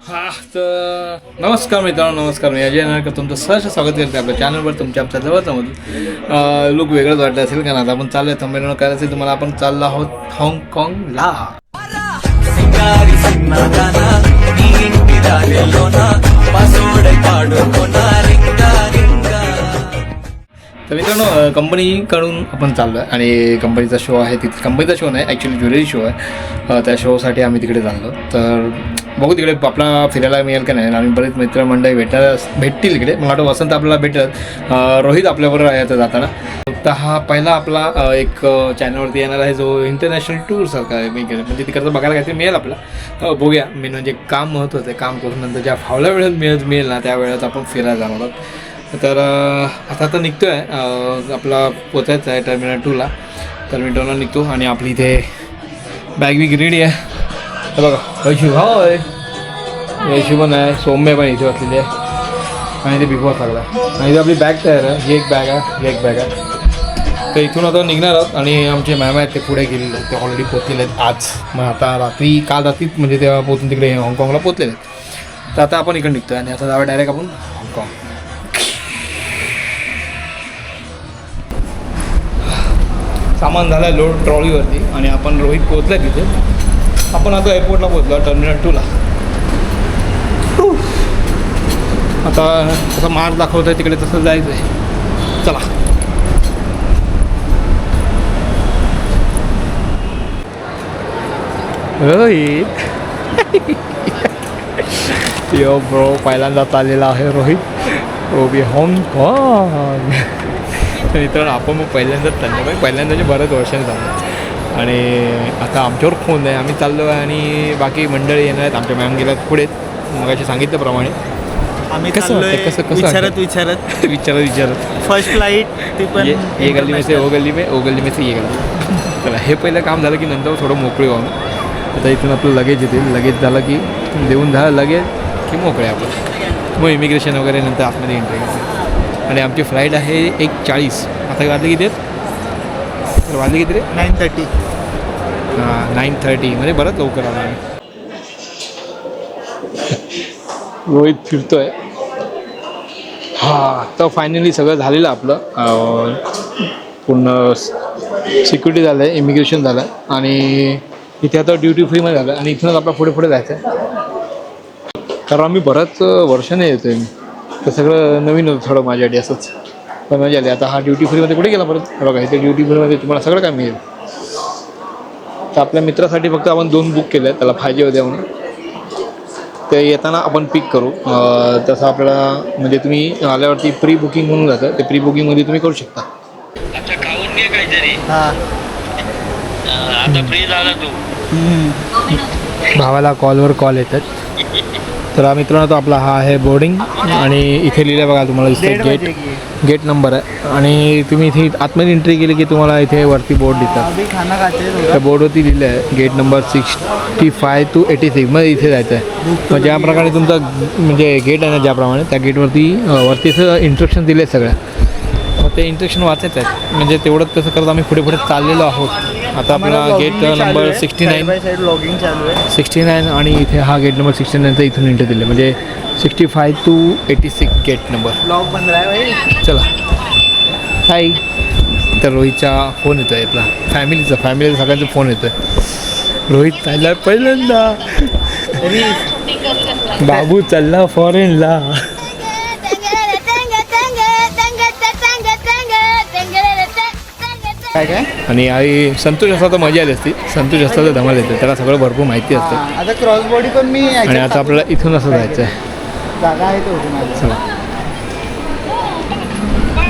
हा तर नमस्कार मित्रांनो, नमस्कार. मी अजय नारकर तुमचं सहर्ष स्वागत करते आपल्या चॅनलवर. तुमच्या आमच्या जवळचं लुक वेगळंच वाटलं असेल कारण आता आपण चाललो आहे थंबनेल करायचं आहे तुम्हाला. आपण चाललो आहोत हाँगकाँगला. तर मित्रांनो, कंपनीकडून आपण चाललो आहे आणि कंपनीचा शो आहे तिथे. कंपनीचा शो नाही, ॲक्च्युली ज्वेलरी शो आहे. त्या शोसाठी आम्ही तिकडे चाललो. तर बघू तिकडे आपला फिरायला मिळेल का नाही. आम्ही बरेच मित्रमंडळी भेटतील इकडे. मला वाटतं वसंत आपल्याला भेटत, रोहित आपल्याबरोबर आहे आता जाताना. तर हा पहिला आपला एक चॅनलवरती येणार आहे जो इंटरनॅशनल टूरसारखा आहे. म्हणजे तिकडचं बघायला काहीतरी मिळेल आपल्याला. बघूया. मेन म्हणजे काम महत्त्वाचं आहे. काम करून नंतर ज्या फावल्या वेळेत मिळेल ना त्या वेळेत आपण फिरायला जाणार आहोत. तर आता निघतो आहे. आपला पोचायचं आहे टर्मिनल 2ला. टर्मिनल 2ला निघतो आणि आपली इथे बॅग बिग रेडी आहे. हे बघा, वैशू होय, वैशू पण आहे, सौम्य पण इथे बसलेली आहे आणि ते बिफोर लागला. आणि इथे आपली बॅग तयार आहे. ही एक बॅग आहे, ही एक बॅग आहे. तर इथून आता निघणार आहोत आणि आमचे मॅम आहेत ते पुढे गेलेले आहेत. ते ऑलरेडी पोचलेले आहेत आज. मग आता काल रात्रीच म्हणजे तेव्हा पोचून तिकडे हाँगकाँगला पोचलेले आहेत. तर आता आपण इकडे निघतो आणि आता जाऊया डायरेक्ट आपण हाँगकाँग. सामान झालं आहे लोड ट्रॉलीवरती आणि आपण रोहित पोचला आहे तिथे. आपण आता एअरपोर्टला पोचलो टर्मिनल 2ला. आता तसं मार्ग दाखवत आहे तिकडे तसं जायचं आहे. चला. रोहित यो ब्रो, पहिल्यांदा आलेला आहे रोहित. ओ बी हाँगकाँग. मित्रांनो, आपण मग पहिल्यांदाच चाललो. पहिल्यांदाचे बऱ्याच वर्षांनी चाललो आणि आता आमच्यावर फोन आहे. आम्ही चाललो आहे आणि बाकी मंडळी येणार आहेत. आमच्या मॅम गेल्यात पुढे मगाशी सांगितल्याप्रमाणे. आम्ही कसं विचारत फर्स्ट फ्लाइट ती पण ये गल्ली में से वो गल्ली में, वो गल्ली में से ये गल्ली. चला, हे पहिलं काम झालं की नंतर थोडं मोकळे व्हावं. आता इथून आपलं लगेज येतील. लगेज झालं की देऊन झालं लगेज की मोकळे आपण. मग इमिग्रेशन वगैरे नंतर आतमध्ये एंट्री करायचं. आणि आमची फ्लाईट आहे 1:40. आता वाजले किती आहेत? वाजले किती रे? 9:30. हां, 9:30 म्हणजे बरंच लवकर आला आम्ही. रोहित फिरतोय. हां, तर फायनली सगळं झालेलं आपलं. पूर्ण सिक्युरिटी झालं आहे, इमिग्रेशन झालं आहे आणि इथे आता ड्युटी फ्रीमध्ये झालं आणि इथूनच आपला पुढे जायचं आहे. कारण आम्ही बऱ्याच वर्षाने येतो आहे. तर सगळं नवीन होतं थोडं माझ्यासाठी असंच. पण मजा आली. आता हा ड्युटी फ्रीमध्ये कुठे गेला परत? बघा, इथे ड्युटी फ्रीमध्ये तुम्हाला सगळं काय मिळेल. तर आपल्या मित्रासाठी फक्त आपण 2 बुक केले आहेत. त्याला पाहिजे होते म्हणून. ते येताना आपण पिक करू. तसं आपल्याला म्हणजे तुम्ही आल्यावरती प्री बुकिंग म्हणून जातं. ते प्री बुकिंगमध्ये तुम्ही करू शकता. अच्छा, खाऊन घे काहीतरी. हां, आता फ्री झाला तू. भावाला कॉलवर कॉल येतात. तर मित्रांनो, तो आपला हा आहे बोर्डिंग आणि इथे लिहिलं बघा तुम्हाला दिसतं गेट नंबर आहे. आणि तुम्ही इथे आतमध्ये एंट्री केली की तुम्हाला इथे वरती बोर्ड दिसतात. अभी खाना खाते हैं. त्या बोर्डवरती लिहिलं आहे गेट नंबर 65 to 86 मध्ये इथे जायचं आहे. मग ज्याप्रकारे तुमचा म्हणजे गेट आहे ना, ज्याप्रमाणे त्या गेटवरती वरती असं इंस्ट्रक्शन दिले आहेत सगळ्या. मग ते इंस्ट्रक्शन वाचायचं आहे. म्हणजे तेवढंच कसं करत आम्ही पुढे चाललेलो आहोत. आता आपला गेट नंबर 69 लॉगिंग चालू आहे. 69 आणि इथे हा गेट नंबर 69चा इथून एंट्री दिले. म्हणजे 65 to 86 गेट नंबर. ब्लॉग बंद आहे भाई. चला. हाय. तर रोहितचा फोन येतो आहे. आपला फॅमिलीचा सगळ्यांचा फोन येतो आहे. रोहित चालला पहिल्यांदा. बाबू चालला फॉरेनला. काय आणि आई संतोष असता तर मजा आली असती. संतोष असता तर धमाल येते. त्याला सगळं भरपूर माहिती असतं. आता क्रॉस बॉडी पण मी आणि आता आपल्याला इथून असं जायचं आहे. जागा आहे तो माझ्या. चला.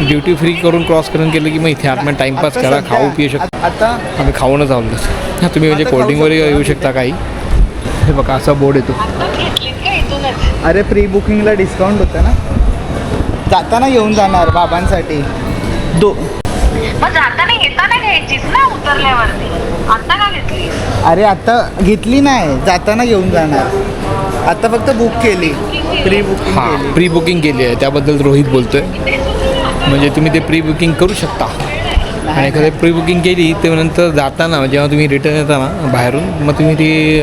ड्युटी फ्री करून क्रॉस करून केलं की मग इथे आतमध्ये टाइमपास करा, खाऊ पिऊ शकता. आता आम्ही खाऊनच आलो. हां, तुम्ही म्हणजे कोल्ड्रिंक वगैरे येऊ शकता काही. हे बघा असा बोर्ड येतो. अरे प्री बुकिंगला डिस्काउंट होतं ना. जाताना घेऊन जाणार बाबांसाठी. मग जाताना येताना घ्यायचीच ना उतरल्यावरती. आता का घेतली? अरे आता घेतली नाही, जाताना घेऊन जाणार. आता फक्त बुक केली, प्री बुकिंग हां, केली. प्री बुकिंग केली आहे त्याबद्दल रोहित बोलतोय. म्हणजे तुम्ही ते प्री बुकिंग करू शकता. आणि एखादी प्री बुकिंग केली ते नंतर जाताना जेव्हा तुम्ही रिटर्न येताना बाहेरून मग तुम्ही ती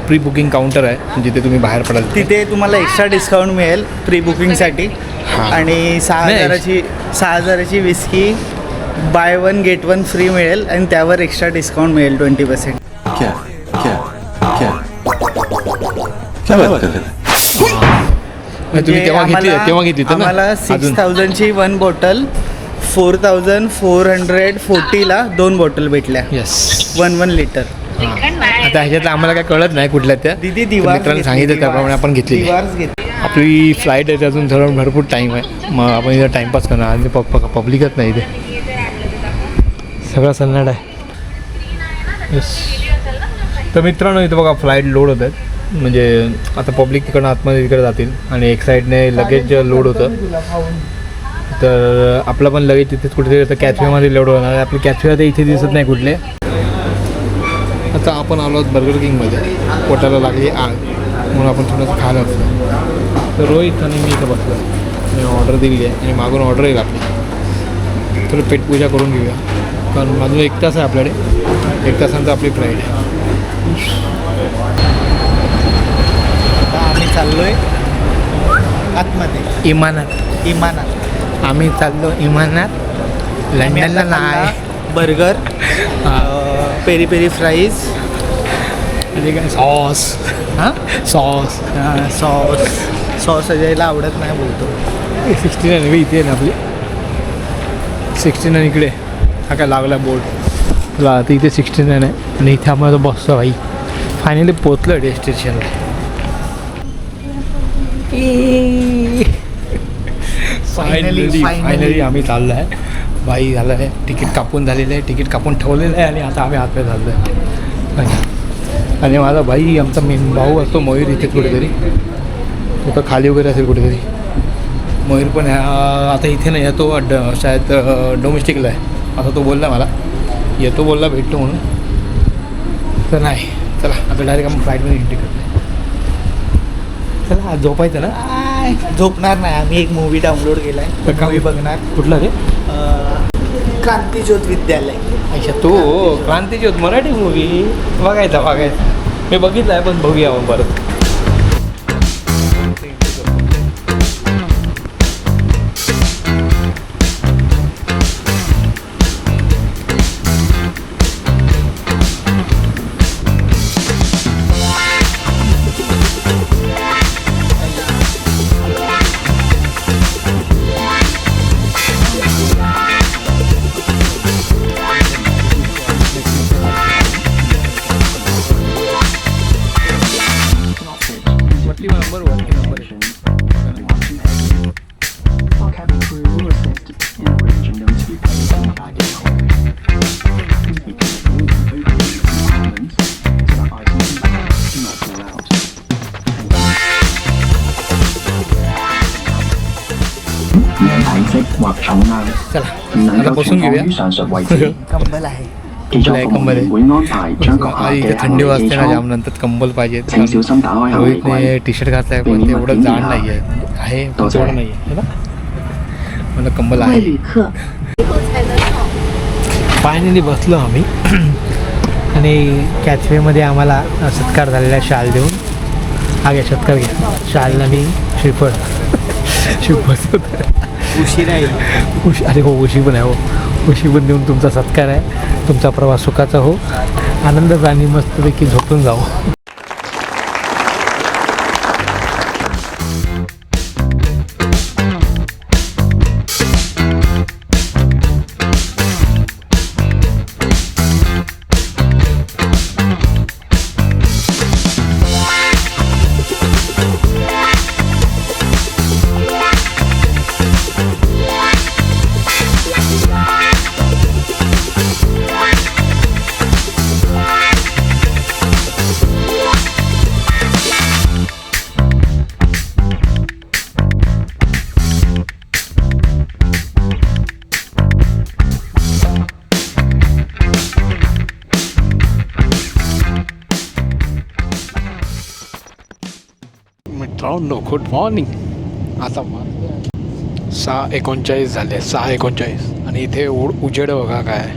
प्री बुकिंग काउंटर आहे जिथे तुम्ही बाहेर पडाल तिथे तुम्हाला एक्स्ट्रा डिस्काउंट मिळेल प्री बुकिंगसाठी. आणि 6,000ची विस्की बाय 1 गेट 1 फ्री मिळेल आणि त्यावर एक्स्ट्रा डिस्काउंट मिळेल 20%. तुम्ही तेव्हा घेतली तर आम्हाला 6,000ची 1 बॉटल 4,440ला 2 बॉटल भेटल्या. Yes 1 litre. आता ह्याच्यात आम्हाला काय कळत नाही कुठल्या त्या दीदी मित्रांनी सांगितलं त्याप्रमाणे आपण घेतली. आपली फ्लाईट आहे अजून थोडं भरपूर टाईम आहे. मग आपण इथं टाईमपास करणार आणि पब्लिकच नाही इथे सगळं सन्नाट आहे. येस तर मित्रांनो इथं बघा फ्लाईट लोड होत आहेत. म्हणजे आता पब्लिक तिकडनं आतमध्ये तिकडे जातील आणि एक साईडने लगेज लोड होतं. तर आपलं पण लगेच तिथेच कुठेतरी आता कॅफेमध्ये लोड होणार आहे. आपली कॅफे आता इथे दिसत नाही कुठले. आता आपण आलो आहोत बर्गर किंगमध्ये. पोटाला लागली आग म्हणून आपण थोडंसं खायला होतं. तर रोहित आणि मी इथं बसलो मी ऑर्डर दिली आहे आणि मागून ऑर्डर येईल आपली. थोडं पेटपूजा करून घेऊया कारण अजून 1 तास आहे आपल्याकडे. 1 तासानंतर आपली फ्लाईट आहे. आम्ही चाललोय आतमध्ये इमानात. आम्ही चाललो इमानात लंडनला नाही. बर्गर पेरी पेरी फ्राईज आणि काय सॉस सॉस अजयला आवडत नाही बोलतो. 69 इथे आहे ना आपली 69 इकडे हा काय लागला बोर्ड तुला. आता इथे 69 आहे आणि इथे आम्हाला बसतो भाई. फायनली पोचलो डेस्टिनेशनला. फायनली आम्ही चाललो आहे बाई. झालं आहे तिकीट कापून झालेलं आहे. तिकीट कापून ठेवलेलं आहे आणि आता आम्ही आतमध्ये चाललो आहे. आणि माझा भाई आमचा मेन भाऊ असतो मयूर इथे कुठेतरी. तो तर खाली वगैरे असेल कुठेतरी. मयूर पण आता इथे नाही आहे. तो शायद डोमेस्टिकला आहे असं तो बोलला मला. येतो बोलला भेटतो म्हणून. तर नाही चला आता डायरेक्ट आपण फ्लाईटमध्ये एंट्री करतो. चला आज झोपायचं ना. झोपणार नाही. आम्ही एक मूवी डाउनलोड केला आहे. मूवी बघणार. कुठला रे. क्रांतिज्योत विद्यालय. अच्छा तो क्रांतिज्योत मराठी मूवी बघायचा मी बघितला आहे पण बघूया मग परत. चला आता बसून घेऊया. कंबल आहे. कंबल आहे. इथे थंडी वाजते ना जाम. नंतर कंबल पाहिजे. रोहितने टी शर्ट घातलं आहे पण ते एवढं जाड नाही आहे पण तेवढं नाही आहे ना. मला कंबल आहे. फायनली बसलो आम्ही आणि कॅफेमध्ये आम्हाला सत्कार झालेला शाल देऊन. हा घ्या सत्कार घ्या. शाल आणि श्रीफळ उशीर आहे. अरे हो उशी पण आहे. हो उशी पण देऊन तुमचा सत्कार आहे. तुमचा प्रवास सुखाचा हो. आनंदाचा आणि मस्तपैकी झोपून जाऊ. मित्रांनो गुड मॉर्निंग. आता 6:39 झाले, 6:39 आणि इथे उजेड बघा काय.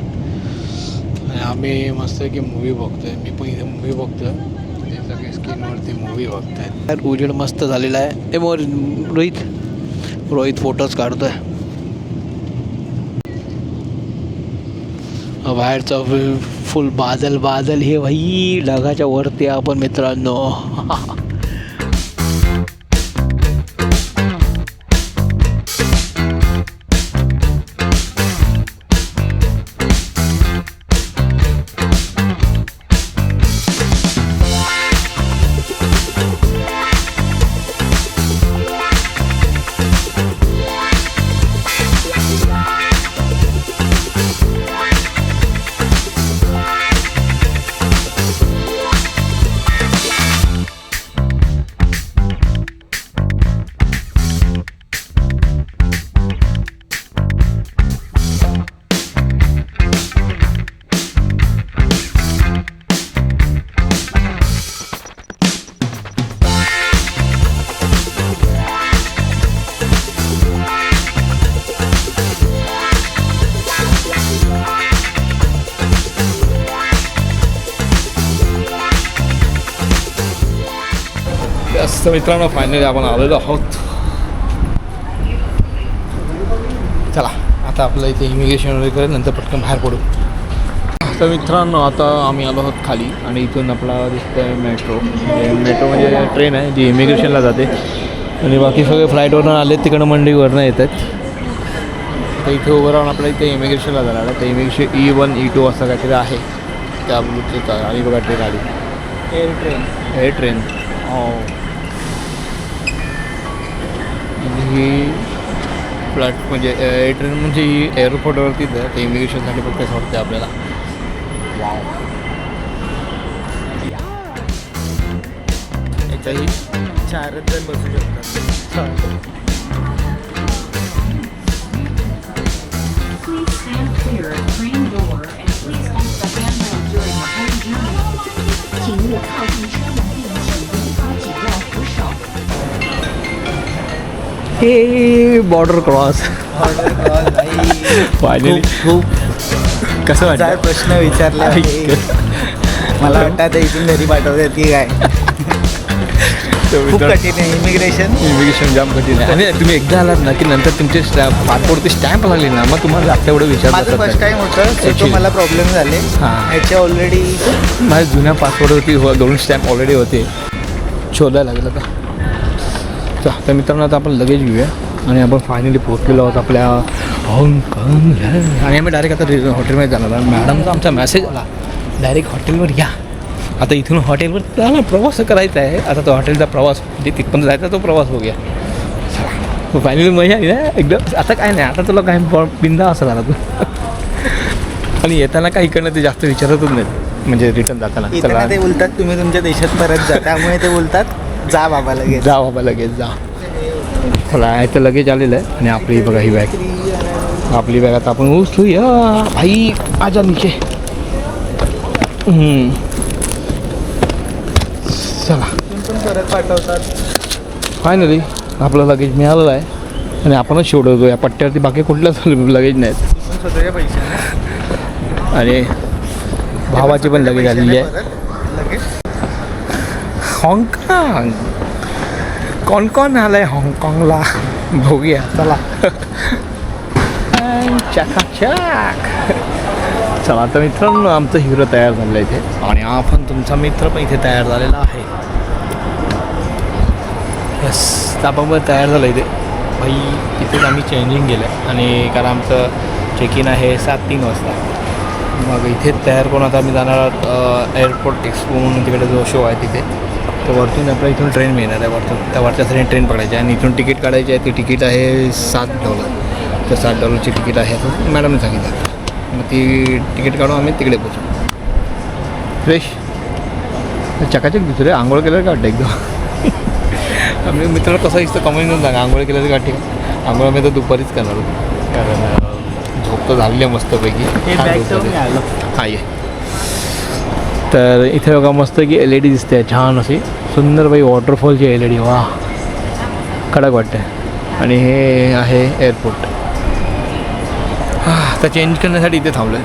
आणि आम्ही मस्त की मूवी बघतोय, मी पण इथे मूवी बघतोय, ते सगळे स्क्रीनवरती मूवी बघताय. तर उजेड मस्त झालेला आहे. ते मग रोहित फोटोज काढतोय. बाहेरचं फुल बादल हे भाई ढगाच्या वरती आपण मित्रांनो. तर मित्रांनो फायनली आपण आलेलो आहोत. चला आता आपलं इथे इमिग्रेशन वगैरे करेल, नंतर पटकन बाहेर पडू. तर मित्रांनो आता आम्ही आलो आहोत खाली आणि इथून आपला दिसतं आहे मेट्रो म्हणजे ट्रेन आहे जी इमिग्रेशनला जाते. आणि बाकी सगळे फ्लाईटवरून आले तिकडं मंडईवरनं येतात. तर इथे उभं राहून आपल्या इथे इमिग्रेशनला जाणार आहे. तर इमिग्रेशन E1 E2 असं काहीतरी आहे त्या आणि बघा ट्रेन आली, एअर ट्रेन. ही फ्लाईट म्हणजे एअर ट्रेन म्हणजे ही एअरपोर्टवरतीच आहे. ते इमिग्रेशनसाठी फक्त असं वाटतं आपल्याला. याच्याही 4 जण बसू शकतात. Please stand clear of train door and please hold the handrail during the whole journey. 请勿靠近车门并请无法紧握扶手。 हे बॉर्डर क्रॉस फायनली. खूप कसं हजार वाटतं? प्रश्न विचारले आहे. मला वाटतं आता इथून घरी पाठवतात की काय. खूप कठीण आहे इमिग्रेशन जाम कठीण आहे. आणि तुम्ही एकदा आलात ना की नंतर तुमचे पासपोर्टवरती स्टॅम्प लागली ना, मग तुम्हाला आता एवढं माझं फर्स्ट टाइम होतं तो मला प्रॉब्लेम झाले. हां. ह्याचे ऑलरेडी माझ्या जुन्या पासपोर्टवरती 2 स्टॅम्प ऑलरेडी होते. शोधायला लागेल आता. तर मित्रांनो आता आपण लगेज घेऊया आणि आपण फायनली पोहोचलेलो आहोत आपल्या हाँगकाँगला. आणि आम्ही डायरेक्ट आता हॉटेलमध्ये जाणार आहे. मॅडमचा आमचा मेसेज आला डायरेक्ट हॉटेलवर या. आता इथून हॉटेलवर त्याला प्रवास करायचा आहे. आता तो हॉटेलचा प्रवास म्हणजे तिथपर्यंत जायचा तो प्रवास बघूया. फायनली मजा आली ना एकदम. आता काय नाही, आता तुला काय बिंदा असं झाला तू. आणि येताना काही इकडनं ते जास्त विचारतच नाहीत म्हणजे रिटर्न जाताना. येताना ते बोलतात तुम्ही तुमच्या देशात परत जा, त्यामुळे ते बोलतात जा बाबा लगेच जा बाबा लगेच जा. चला इथं लगेज आलेलं आहे आणि आपली बघा ही बॅग. आपली बॅग आता आपण उचलूया. भाई आजा नीचे. चला पण परत पाठवतात. फायनली आपलं लगेज मिळालेलं आहे आणि आपणच शेवटतो या पट्ट्यावरती. बाकी कुठल्याच लगेज नाहीत. पण स्वतःच्या पैसे आणि भावाची पण लगेज आलेली आहे. लगेच हाँगकाँग. कोण आलं आहे हाँगकाँगला बघूया. चला चकाचक. चला आता मित्रांनो आमचं हिरो तयार झालं आहे इथे आणि आपण तुमचा मित्र पण इथे तयार झालेला आहे. यस आपण पण तयार झालं इथे. भाई इथेच आम्ही चेंजिंग केलं आहे आणि कारण आमचं चेक इन आहे 7:03 वाजता. मग इथे तयार करून आता आम्ही जाणार आहोत एअरपोर्ट एक्सपो म्हणून तिकडे जो शो आहे तिथे. तर वरतून आपल्या इथून ट्रेन मिळणार आहे. वरतून त्या वरच्यासाठी ट्रेन पकडायची आहे आणि इथून तिकीट काढायची आहे. ती तिकीट आहे $7. तर $7ची तिकीट आहे असं मॅडमने सांगितलं. मग ती तिकीट काढून आम्ही तिकडे पोचू. फ्रेश चकाचक दिसू आंघोळ केलं का वाटतं एकदम. आम्ही मित्राला कसं दिसतं कमेंट करून सांगा. आंघोळ केलं का ठीक आहे. आंघोळ आम्ही तर दुपारीच करणार होतो कारण झोप तर झाली आहे मस्तपैकी. हां ये. तर इथे बघा मस्त की LED दिसते छान अशी सुंदर बाई वॉटरफॉलची LED. वा कडक वाटते. आणि हे आहे एअरपोर्ट. आता चेंज करण्यासाठी इथे थांबलो आहे.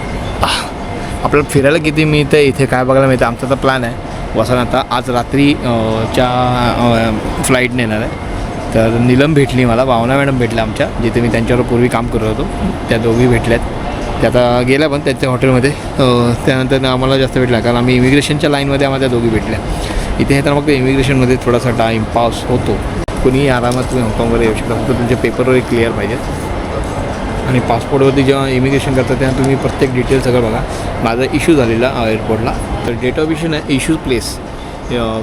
आपल्याला फिरायला किती मिळतं आहे इथे काय बघायला मिळतं. आमचा तर प्लॅन आहे वसण आता आज रात्री फ्लाईटने येणार आहे. तर नीलम भेटली मला, भावना मॅडम भेटल्या आमच्या, जिथे मी त्यांच्यावर पूर्वी काम करत होतो. त्या दोघी भेटल्यात. त्या आता गेल्या पण त्यांच्या हॉटेलमध्ये. त्यानंतर आम्हाला जास्त भेटला कारण आम्ही इमिग्रेशनच्या लाईनमध्ये आम्हाला त्या दोघी भेटल्या. इथे तर मग इमिग्रेशनमध्ये थोडासा टाईमपास होतो. कुणीही आरामात तुम्ही हाँगकाँगमध्ये येऊ शकता, फक्त तुमचे पेपर वगैरे क्लिअर पाहिजेत. आणि पासपोर्टवरती जेव्हा इमिग्रेशन करता तेव्हा तुम्ही प्रत्येक डिटेल सगळं बघा. माझा इश्यू झालेला एअरपोर्टला, तर डेट ऑफ इश्यू नाही, इश्यू प्लेस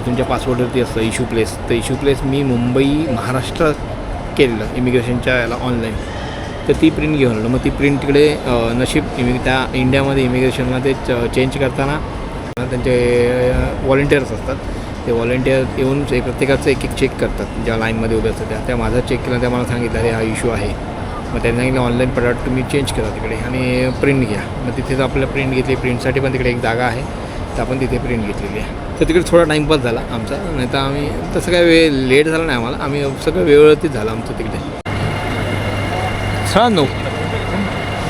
तुमच्या पासपोर्टवरती असतं इश्यू प्लेस. तर इश्यू प्लेस मी मुंबई महाराष्ट्र केलेलं इमिग्रेशनच्या याला ऑनलाईन. तर ती प्रिंट घेऊन आलो. मग ती प्रिंट तिकडे नशीब त्या इंडियामध्ये इमिग्रेशनमध्ये चेंज करताना त्यांचे व्हॉलेंटियर्स असतात. ते व्हॉलेंटियर येऊन प्रत्येकाचं एक चेक करतात ज्या लाईनमध्ये उभे असतात. त्या माझा चेक केला, त्या मला सांगितलं अरे हा इश्यू आहे. मग त्यांनी सांगितलं ऑनलाईन प्रॉडक्ट तुम्ही चेंज करा तिकडे आणि प्रिंट घ्या. मग तिथेच आपल्याला प्रिंट घेतली. प्रिंटसाठी पण तिकडे एक जागा आहे, तर आपण तिथे प्रिंट घेतलेली आहे. तर तिकडे थोडा टाईमपास झाला आमचा. नाही तर आम्ही तसं काय वेळ लेट झाला नाही आम्हाला. आम्ही सगळं वेळवरतीच झालं आमचं तिकडे. छान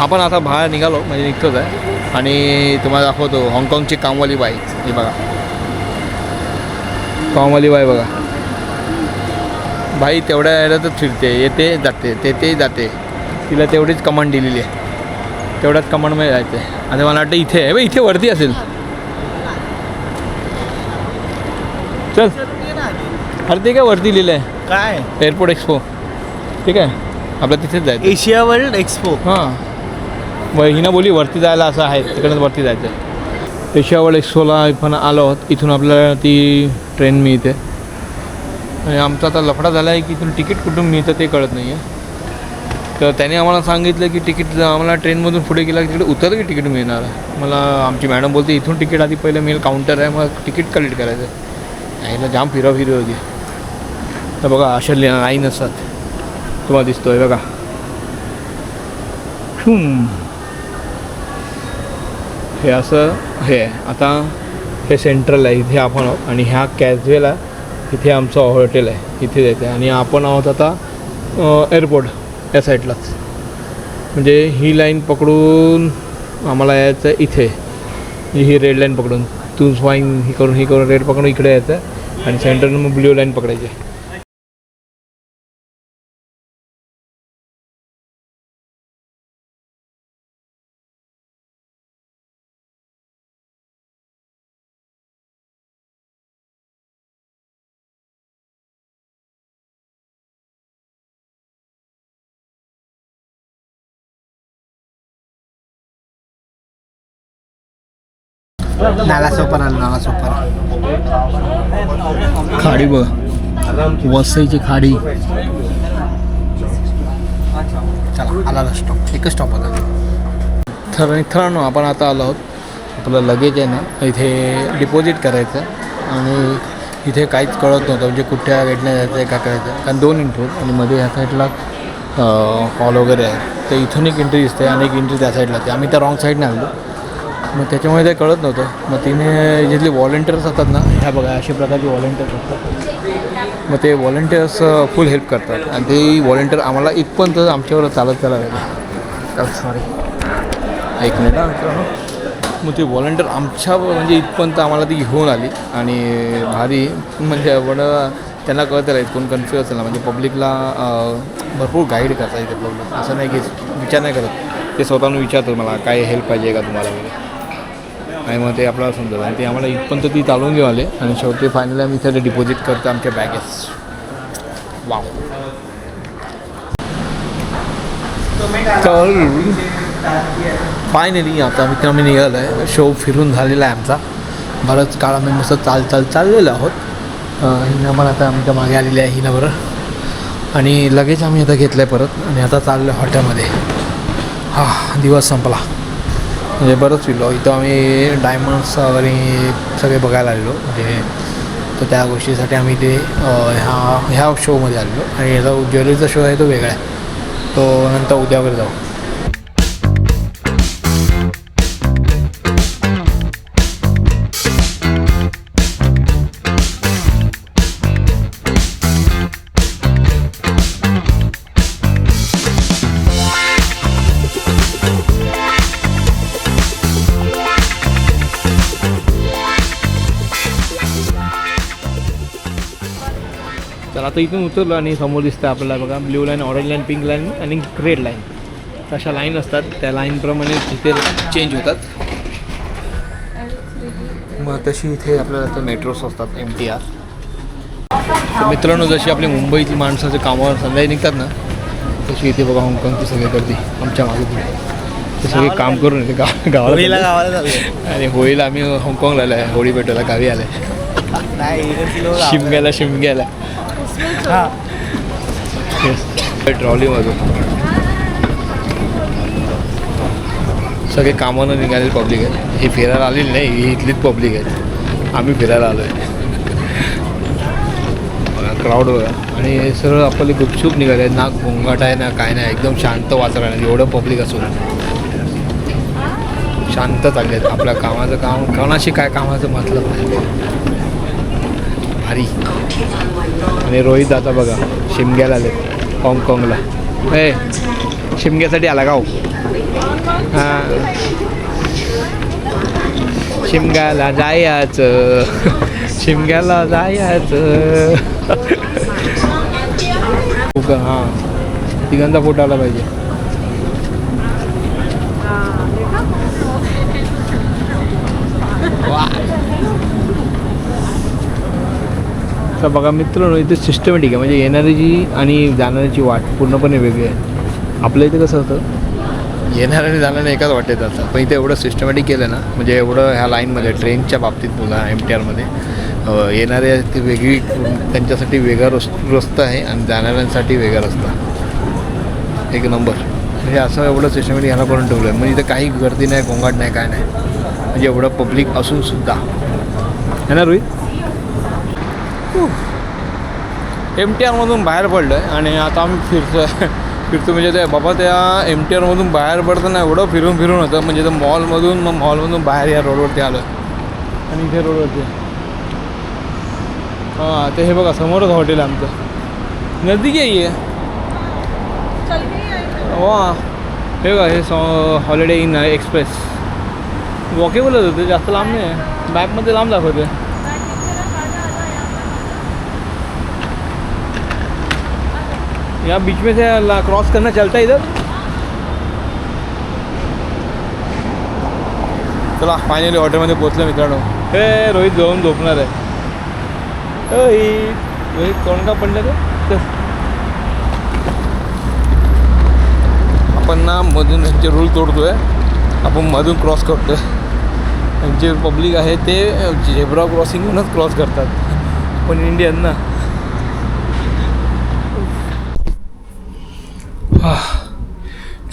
आपण आता बाहेर निघालो, म्हणजे निघतोच आहे. आणि तुम्हाला दाखवतो हाँगकाँगची कामवाली बाई. हे बघा कामवाली बाई बघा. बाई तेवढ्या याच्यातच फिरते, येते जाते, ते जाते. तिला तेवढीच कमांड दिलेली आहे, तेवढ्याच कमांडमध्ये जायचं आहे. आणि मला वाटतं इथे आहे, इथे वरती असेल. चल अरे ते काय वरती लिहिलं आहे काय एअरपोर्ट एक्सपो. ठीक आहे आपलं तिथेच जायचं. Asia world expo. हां हिना बोली वरती जायला असं आहे, तिकडनं वरती जायचं आहे. एशिया वर्ल्ड एक्सपोला पण आलो आहोत. इथून आपल्याला ती ट्रेन मिळते. आणि आमचा आता लफडा झाला आहे की इथून तिकीट कुठून मिळतं ते कळत नाही आहे. तर त्याने आम्हाला सांगितलं की तिकीट आम्हाला ट्रेनमधून पुढे गेला की तिकडे उतरलं की तिकीट मिळणार आहे. मला आमची मॅडम बोलते इथून तिकीट आधी पहिलं मिळेल, काउंटर आहे, मग तिकीट कलेक्ट करायचं आहे. यायला जाम फिरवफिरी होती. तर बघा अशा लाईन असतात, तुम्हाला दिसतोय बघा. हे असं हे आता हे सेंट्रल आहे, इथे आपण आहोत. आणि ह्या कॅजवेल आहे, इथे आमचं हॉटेल आहे, इथे जायचं आहे. आणि आपण आहोत आता एअरपोर्ट या साईडलाच. म्हणजे ही लाईन पकडून आम्हाला यायचं आहे इथे. ही रेड लाईन पकडून तू स्वाईन ही करून रेड पकडून इकडे यायचं आहे. आणि सेंटरनं मग ब्ल्यू लाईन पकडायची आहे. नालासोपारा खाडी बघ, वसईची खाडी. चला आला स्टॉप, एकच स्टॉप होता. तर मित्रांनो आपण आता आलो आहोत. आपलं लगेज आहे ना इथे डिपॉझिट करायचं. आणि इथे काहीच कळत नव्हतं म्हणजे कुठल्या गेटने जायचं आहे का करायचं. कारण 2 एंट्री आहेत आणि मध्ये ह्या साईडला हॉल वगैरे आहे. तर इथून एक एंट्री दिसते आणि एक एंट्री त्या साईडला. ते आम्ही त्या रॉंग साईडने आलो. मग त्याच्यामुळे ते कळत नव्हतं. मग तिने जिथले व्हॉलेंटियर्स असतात ना, ह्या बघा अशा प्रकारचे व्हॉलेंटियर्स असतात. मग ते व्हॉलेंटियर्स फुल हेल्प करतात. आणि ते व्हॉलेंटियर आम्हाला इथपर्यंत आमच्यावर चालत चालायला. सॉरी एक मिनिट मित्रांनो. मग ते व्हॉलेंटियर आमच्या म्हणजे इथपर्यंत आम्हाला ती घेऊन आली. आणि भारी म्हणजे पण त्यांना कळतं राहील कोण कन्फ्यूज असेल ना, म्हणजे पब्लिकला भरपूर गाईड करता येते पब्लिक. असं नाही की विचार नाही करत, ते स्वतःहून विचारतात मला काय हेल्प पाहिजे का तुम्हाला वगैरे. आणि मग ते आपल्याला समजतं. आणि ते आम्हाला इथपर्यंत ती चालवून घेऊन आले. आणि शेवटी फायनली आम्ही इथे डिपॉझिट करतो आमच्या बॅगेस. वाव. तर फायनली आता आम्ही निघालो आहे. शो फिरून झालेला आहे आमचा. बरंच काळ आम्ही मस्त चाललेलो आहोत. हिना पण आता आमच्या मागे आलेली आहे हिना बरं. आणि लगेच आम्ही आता घेतलं आहे परत. आणि आता चाललो आहे हॉटेलमध्ये. दिवस संपला म्हणजे बरंच फिरलो. इथं आम्ही डायमंड्स वगैरे सगळे बघायला आलेलो. म्हणजे तर त्या गोष्टीसाठी आम्ही ते ह्या शोमध्ये आलेलो. आणि याचा ज्वेलरीचा शो आहे तो वेगळा आहे, तो नंतर उद्या वगैरे जाऊ. आता इथून उतरलो आणि समोर दिसतं आपल्याला बघा blue line, orange line, pink line आणि रेड लाईन. तशा लाईन असतात, त्या लाईनप्रमाणे तिथे चेंज होतात. मग तशी इथे आपल्याला तर मेट्रोस असतात MTR. तर मित्रांनो, जशी आपली मुंबईतली माणसाचे कामावर संध्याकाळी निघतात ना, तशी इथे बघा हाँगकाँगची सगळी गर्दी आमच्या मागे पुढे. ते सगळे काम करून येते होळीला गावाला. गावाला चालू आणि होळीला आम्ही हाँगकाँगला आलो आहे, होळी पेटवायला गावी आलो आहे. शिमग्याला हां ट्रॉलीमधून सगळे कामानं निघालेले पब्लिक आहे. ही फिरायला आलेली नाही, ही इथलीच पब्लिक आहे. आम्ही फिरायला आलो आहे. क्राऊड बघा. आणि हे सरळ आपले गुपचूप निघाले, ना गोंगाट आहे ना काय नाही, एकदम शांत वातावरण आहे. एवढं पब्लिक असून शांत चालले आहेत. आपल्या कामाचं काम कोणाशी काय कामाचं मतलब नाही, भारी. आणि रोहित आता बघा शिमग्याला आले हाँगकाँगला. ए शिमग्यासाठी आला का हो? हां शिमग्याला जायचं, शिमग्याला जायचं. हां तिघांचा फोटो आला पाहिजे. तर बघा मित्रांनो, इथे सिस्टमॅटिक आहे. म्हणजे येणाऱ्याची आणि जाणाऱ्याची वाट पूर्णपणे वेगळी आहे. आपल्या इथे कसं होतं, येणाऱ्या आणि जाणाऱ्या एकाच वाटेत जातात, पण इथे एवढं सिस्टमॅटिक केलं ना, म्हणजे एवढं ह्या लाईनमध्ये ट्रेनच्या बाबतीत बोला MTRमध्ये येणारे ती वेगळी, त्यांच्यासाठी वेगळा रस्ता आहे आणि जाणाऱ्यांसाठी वेगळा रस्ता. एक नंबर. म्हणजे असं एवढं सिस्टमॅटिक ह्याला करून ठेवलं आहे. म्हणजे इथं काही गर्दी नाही, गोंगाट नाही, काय नाही. म्हणजे एवढं पब्लिक असूनसुद्धा है ना रोहित. MTRमधून बाहेर पडलं आहे आणि आता आम्ही फिरतो म्हणजे ते बाबा त्या MTRमधून बाहेर पडताना एवढं फिरून होतं. म्हणजे तर मॉलमधून बाहेर या रोडवरती आलं आणि इथे रोडवरती हां ते हे बघा समोरच हॉटेल आमचं, नजदीक आहे वा. हे बघा हे हॉलिडे इन एक्सप्रेस वॉकेबलच होते, जास्त लांब नाही. मॅपमध्ये लांब दाखवते. या बीच में से क्रॉस करना चलता है इधर. चला फायनली हॉटेलमध्ये पोचलं मित्रांनो. हे रोहित जाऊन झोपणार आहे. रोहित कोण का पडलं ते. आपण ना मधून यांचे रूल तोडतोय, आपण मधून क्रॉस करतोय. जे पब्लिक आहे ते झेब्रा क्रॉसिंगहूनच क्रॉस करतात. आपण इंडियन ना.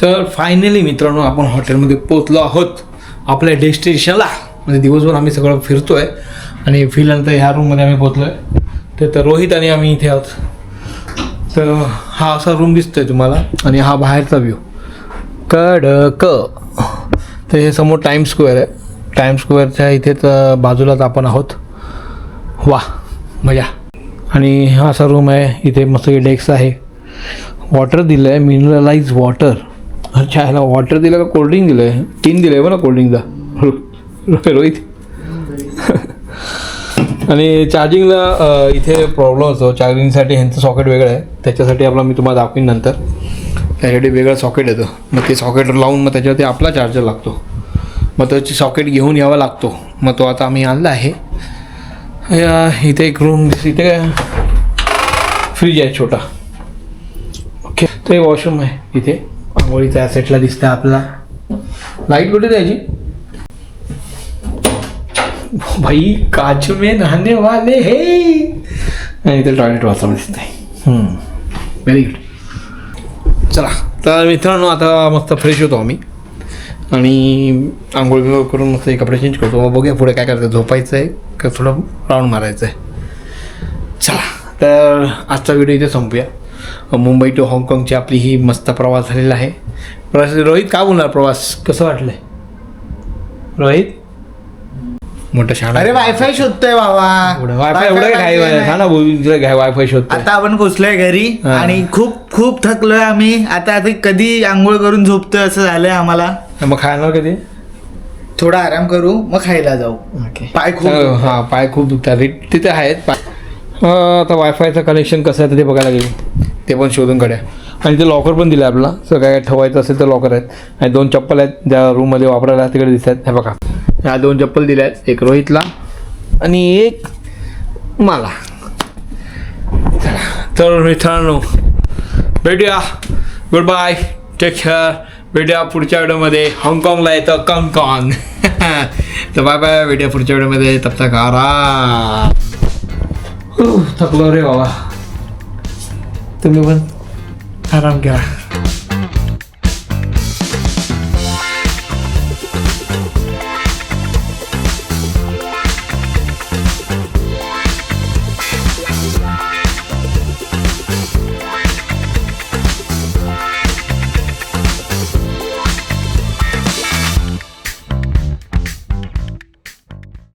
तर फायनली मित्रांनो आपण हॉटेलमध्ये पोचलो आहोत आपल्या डेस्टिनेशनला. म्हणजे दिवसभर आम्ही सगळं फिरतो आहे आणि फिरल्यानंतर ह्या रूममध्ये आम्ही पोचलो आहे. तर रोहित आणि आम्ही इथे आहोत. तर हा असा रूम दिसतो आहे तुम्हाला आणि हा बाहेरचा व्ह्यू कडक. तर हे समोर टाइम स्क्वेअर आहे. टाइम स्क्वेअरच्या इथेच बाजूलाच आपण आहोत. वा मजा. आणि हा असा रूम आहे. इथे मस्त डेस्क आहे. वॉटर दिलं आहे, मिनरलाइज वॉटर. अच्छा ह्याला वॉटर दिलं का कोल्ड्रिंक दिलं आहे. 3 दिलं आहे बघा कोल्ड्रिंकचा रोहित. आणि चार्जिंगला इथे प्रॉब्लेम असतो. चार्जिंगसाठी ह्यांचं सॉकेट वेगळं आहे. त्याच्यासाठी आपला मी तुम्हाला दाखवीन नंतर. त्यासाठी वेगळं सॉकेट येतं. मग ते सॉकेट लावून मग त्याच्यावरती आपला चार्जर लागतो. मग त्याची सॉकेट घेऊन यावा लागतो. मग तो आता आम्ही आणला आहे. इथे एक रूम, इथे फ्रीज आहे छोटा. ओके. तर एक वॉशरूम आहे इथे. आंघोळीचा या सेटला दिसतं आपल्याला. लाईट कुठे द्यायची भाई, काच में नहाने वाले हे. आणि इथे टॉयलेट वाचवलं दिसत आहे. Very good. चला तर मित्रांनो आता मस्त फ्रेश होतो आम्ही आणि आंघोळ करून मस्त कपडे चेंज करतो. मग बघूया पुढे काय करायचं. झोपायचं आहे का थोडं राऊंड मारायचं आहे. चला तर आजचा व्हिडिओ इथे संपूया. मुंबई टू हाँगकाँगची आपली ही मस्त प्रवास झालेला आहे. रोहित काय बोलणार, प्रवास कसं वाटलं रोहित. मोठं शाळा. अरे वायफाय शोधतोय बाबा. वायफाय एवढं काय वायफाय शोधतोय. आता आपण पोचलोय घरी आणि खूप खूप थकलोय आम्ही. आता कधी आंघोळ करून झोपतोय असं झालंय आम्हाला. मग खाणार कधी. थोडा आराम करू मग खायला जाऊ. ओके. पाय खूप हां पाय खूप दुखतात. तिथे आहेत पाय. आता वायफायचं कनेक्शन कसं आहे तर ते बघायला लागेल, ते पण शोधून काढ्या. आणि ते लॉकर पण दिलं आहे आपला, सगळं काय ठेवायचं असेल तर लॉकर आहेत. आणि 2 चप्पल आहेत ज्या रूममध्ये वापरायला तिकडे दिसत आहेत. हे बघा, ह्या 2 चप्पल दिल्या आहेत, एक रोहितला आणि एक मला. तर मित्रांनो भेटूया, गुड बाय, टेक केअर. भेटूया पुढच्या व्हिडिओमध्ये. हाँगकाँगला येतं काँगकाँग. तर बाय बाय, भेटूया पुढच्या व्हिडिओमध्ये. तब तक आराम. थकलो रे बाबा, तुम्ही पण आराम करा.